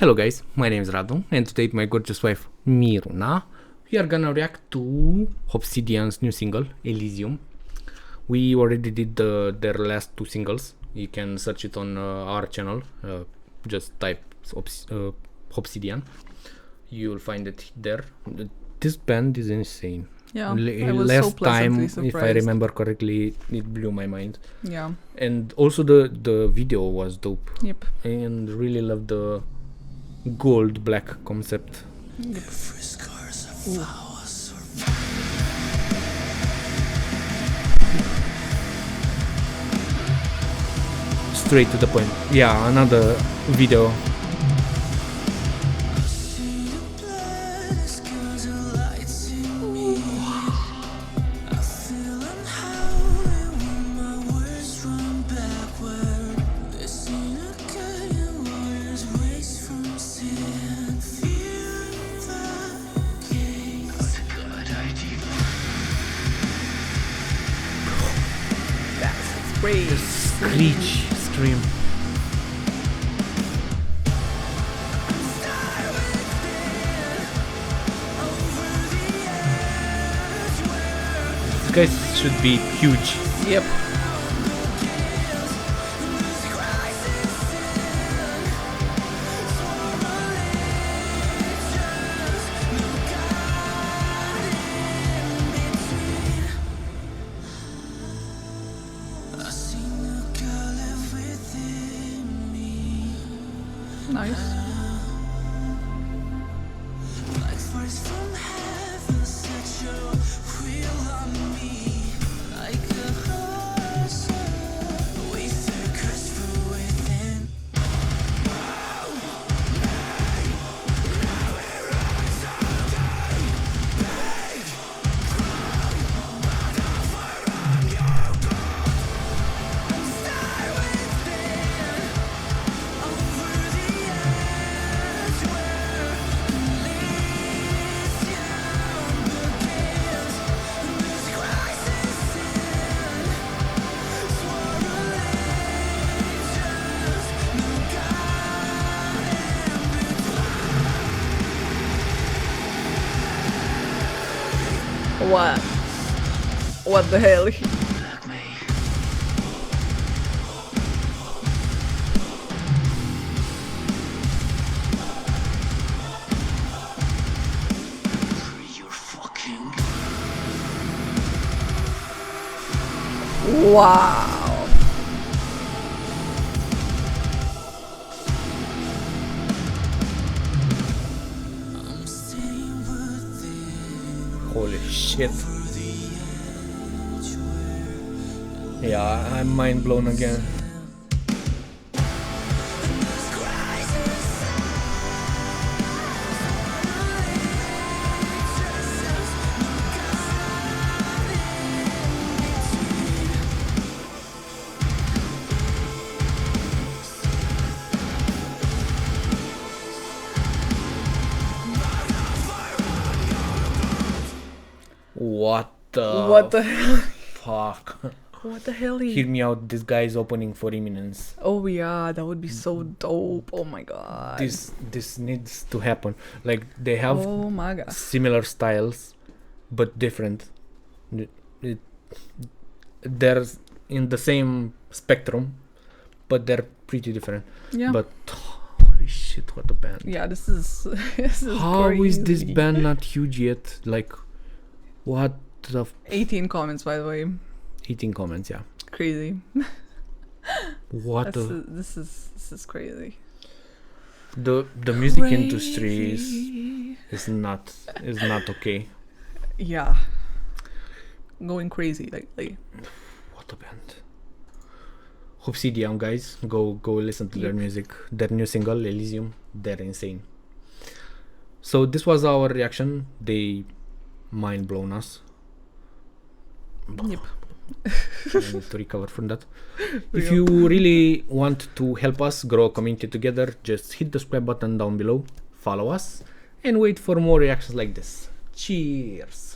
Hello guys, my name is Radu and today with my gorgeous wife Miruna we are gonna react to Hopsydian's new single Elysium. We already did their last two singles. You can search it on our channel, just type Hopsydian, you will find it there. This band is insane. Yeah, I was last so pleasantly time, if I surprised. remember correctly, it blew my mind. Yeah. And also the video was dope. Yep. And really love the gold black concept. Yep. Straight to the point. Yeah, another video. Great. The screech scream. These guys should be huge. Yep. Nice. What? What the hell? Wow. Holy shit. Yeah, I'm mind blown again. What the hell? Fuck. What the hell? Hear me out, this guy is opening for Imminence. Oh yeah, that would be so dope. Oh my god. This needs to happen. Like they have Oh my god. similar styles but different. They're in the same spectrum but they're pretty different. Yeah. But holy shit, what a band. Yeah, this is this is How is this crazy. band not huge yet? Like what the 18 comments, by the way. 18 comments, yeah. Crazy. What This is crazy. the music industry is not okay. Yeah. Going crazy lately. What a band. Hopsydian, guys, go listen to their music. Their new single Elysium, they're insane. So this was our reaction. They mind blown us. Yep. I need to recover from that. If you really want to help us grow a community together, just hit the subscribe button down below, follow us, and wait for more reactions like this. Cheers!